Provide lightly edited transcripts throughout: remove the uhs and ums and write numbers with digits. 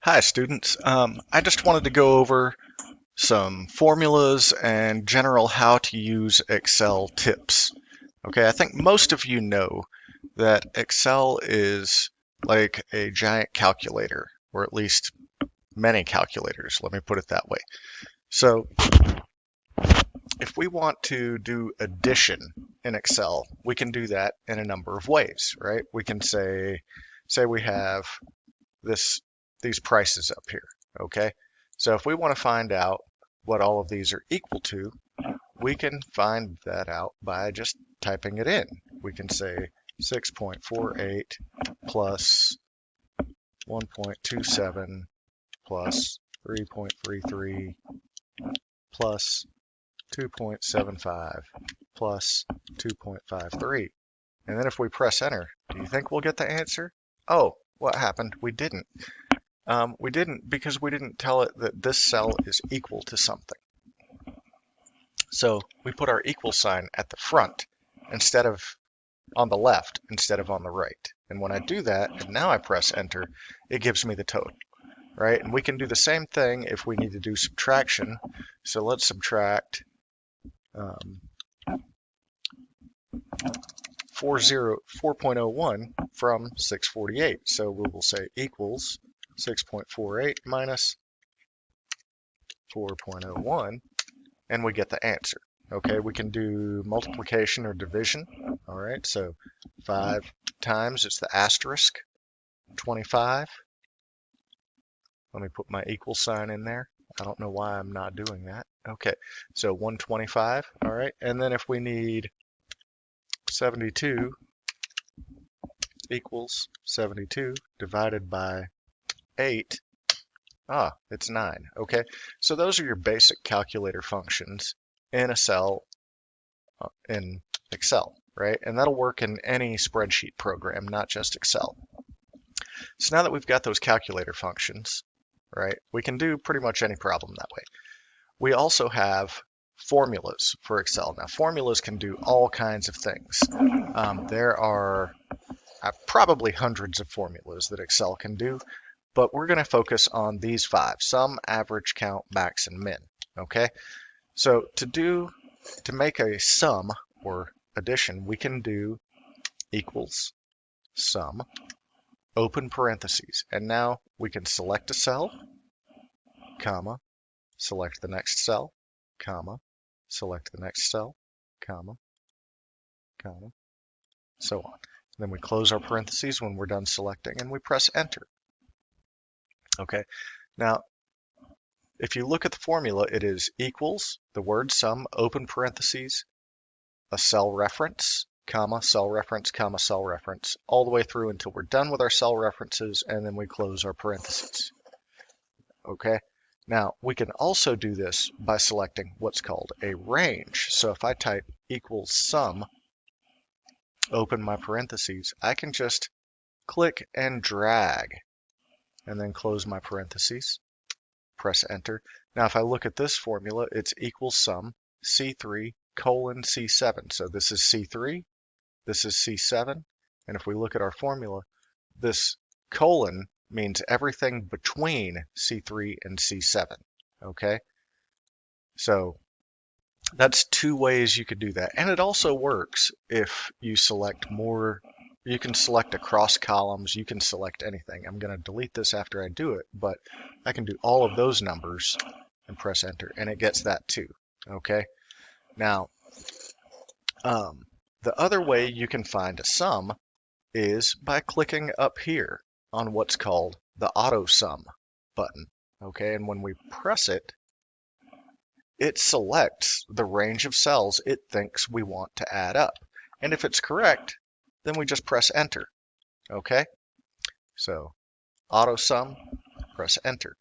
Hi students. I just wanted to go over some formulas and general how to use Excel tips. Okay, I think most of you know that Excel is like a giant calculator, or at least many calculators, let me put it that way. So if we want to do addition in Excel, we can do that in a number of ways, right? We can say we have this these prices up here. Okay, so if we want to find out what all of these are equal to, we can find that out by just typing it in. We can say 6.48 plus 1.27 plus 3.33 plus 2.75 plus 2.53. And then if we press enter, do you think we'll get the answer? Oh, what happened? We didn't because we didn't tell it that this cell is equal to something. So we put our equal sign at the front instead of on the left instead of on the right. And when I do that, and now I press enter, it gives me the total, right? And we can do the same thing if we need to do subtraction. So let's subtract 4.01 from 648. So we will say equals 6.48 minus 4.01, and we get the answer. Okay, we can do multiplication or division. All right, so 5 times, it's the asterisk, 25. Let me put my equal sign in there. I don't know why I'm not doing that. Okay, so 125, all right. And then if we need 72 equals 72 divided by 8, it's 9, okay. So those are your basic calculator functions in a cell in Excel, right? And that'll work in any spreadsheet program, not just Excel. So now that we've got those calculator functions, right, we can do pretty much any problem that way. We also have formulas for Excel. Now, formulas can do all kinds of things. There are probably hundreds of formulas that Excel can do, but we're going to focus on these 5: sum, average, count, max, and min. Okay, so to make a sum or addition, we can do equals sum, open parentheses, and now we can select a cell, comma, select the next cell, comma, select the next cell, comma, comma, so on. Then we close our parentheses when we're done selecting, and we press enter. Okay, now if you look at the formula, it is equals the word sum, open parentheses, a cell reference, comma, cell reference, comma, cell reference, all the way through until we're done with our cell references, and then we close our parentheses. Okay, now we can also do this by selecting what's called a range. So if I type equals sum, open my parentheses, I can just click and drag and then close my parentheses, press enter. Now if I look at this formula, it's equals sum C3 colon C7. So this is C3, this is C7, and if we look at our formula, this colon means everything between C3 and C7, okay? So that's 2 ways you could do that. And it also works if you select more. You can select across columns, you can select anything. I'm going to delete this after I do it, but I can do all of those numbers and press enter, and it gets that too, okay? Now, the other way you can find a sum is by clicking up here on what's called the AutoSum button, okay? And when we press it, it selects the range of cells it thinks we want to add up. And if it's correct, then we just press enter, okay? So AutoSum, press enter.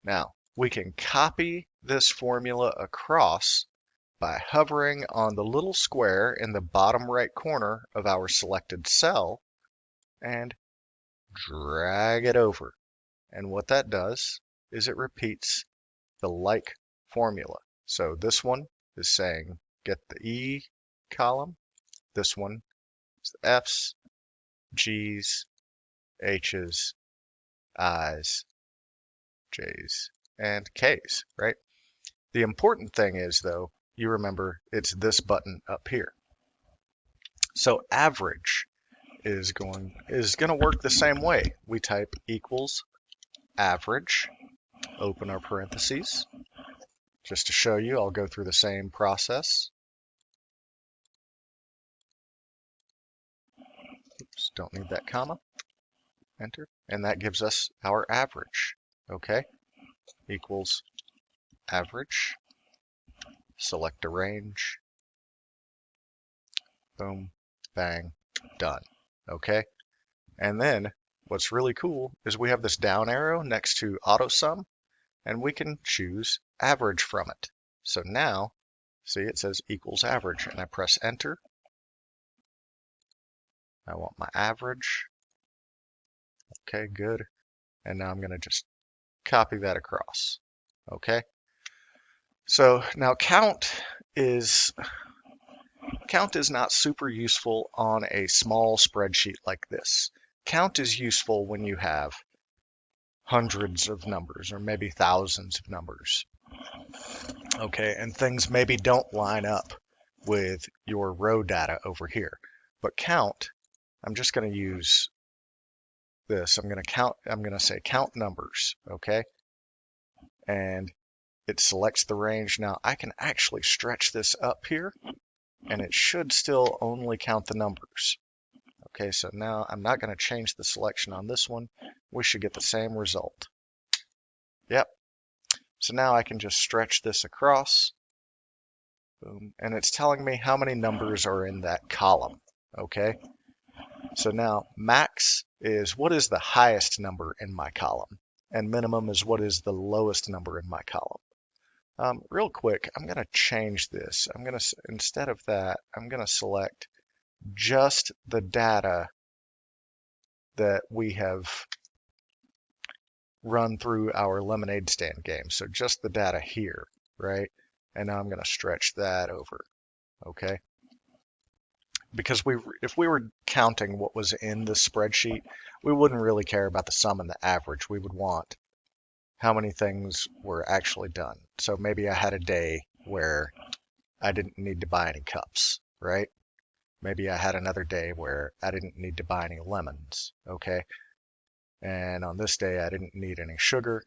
Now, we can copy this formula across by hovering on the little square in the bottom right corner of our selected cell and drag it over. And what that does is it repeats the like formula. So this one is saying get the E column. This one is the F's, G's, H's, I's, J's, and K's, right? The important thing is, though, you remember it's this button up here. So average is going to work the same way. We type equals average, open our parentheses. Just to show you, I'll go through the same process. Oops, don't need that comma. Enter. And that gives us our average. Okay? Equals average. Select a range. Boom, bang, done. Okay? And then what's really cool is we have this down arrow next to AutoSum, and we can choose average from it. So now, see, it says equals average, and I press enter. I want my average. Okay, good. And now I'm going to just copy that across. Okay? So now count is not super useful on a small spreadsheet like this. Count is useful when you have hundreds of numbers or maybe thousands of numbers. Okay, and things maybe don't line up with your row data over here. But count, I'm just going to use this. I'm going to say count numbers, okay? And it selects the range. Now I can actually stretch this up here, and it should still only count the numbers. Okay, so now I'm not going to change the selection on this one. We should get the same result. Yep. So now I can just stretch this across. Boom. And it's telling me how many numbers are in that column. Okay. So now max is what is the highest number in my column, and minimum is what is the lowest number in my column. Real quick, I'm going to change this. Instead of that, I'm going to select just the data that we have run through our lemonade stand game. So just the data here, right? And now I'm going to stretch that over, okay? Because if we were counting what was in the spreadsheet, we wouldn't really care about the sum and the average. We would want how many things were actually done. So maybe I had a day where I didn't need to buy any cups, right? Maybe I had another day where I didn't need to buy any lemons, okay? And on this day, I didn't need any sugar,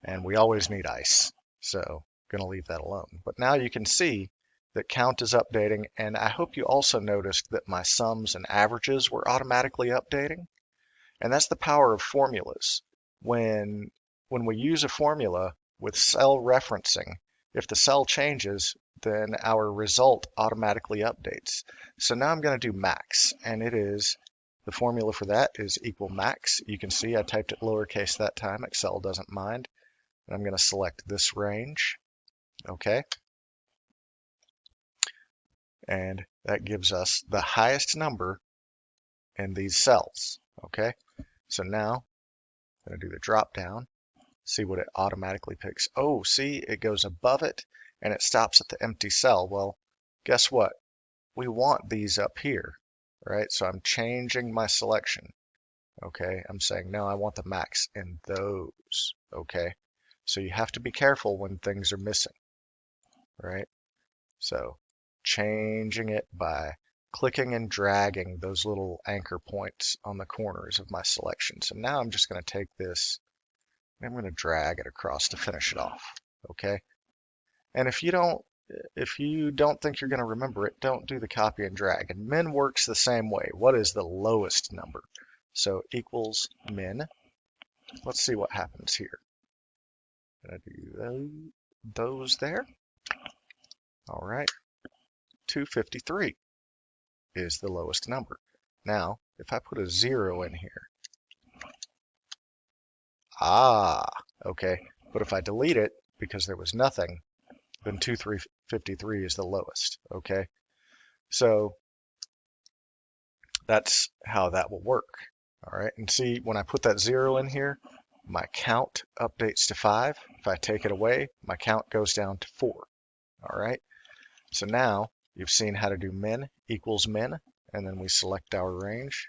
and we always need ice. So going to leave that alone. But now you can see that count is updating, and I hope you also noticed that my sums and averages were automatically updating. And that's the power of formulas. When we use a formula with cell referencing, if the cell changes, then our result automatically updates. So now I'm going to do max, and the formula for that is equal max. You can see I typed it lowercase that time. Excel doesn't mind. And I'm going to select this range. Okay. And that gives us the highest number in these cells. Okay. So now I'm going to do the drop down. See what it automatically picks. Oh, see, it goes above it and it stops at the empty cell. Well, guess what? We want these up here, right? So I'm changing my selection. Okay, I'm saying, no, I want the max in those. Okay, so you have to be careful when things are missing, right? So changing it by clicking and dragging those little anchor points on the corners of my selection. So now I'm just going to take this, I'm going to drag it across to finish it off. Okay. And if you don't think you're going to remember it, don't do the copy and drag. And min works the same way. What is the lowest number? So equals min. Let's see what happens here. I'm going to do those there. All right. 253 is the lowest number. Now, if I put a 0 in here, okay. But if I delete it because there was nothing, then 253 is the lowest, okay? So that's how that will work, all right? And see, when I put that 0 in here, my count updates to 5. If I take it away, my count goes down to 4, all right? So now you've seen how to do min equals min, and then we select our range.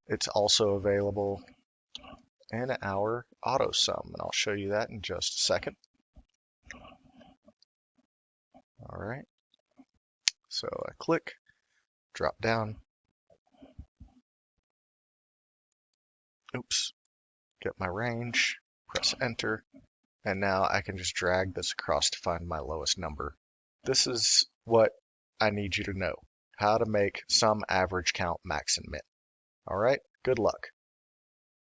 It's also available in our AutoSum, and I'll show you that in just a second. All right, so I click, drop down, oops, get my range, press enter, and now I can just drag this across to find my lowest number. This is what I need you to know, how to make sum, average, count, max, and min. All right, good luck.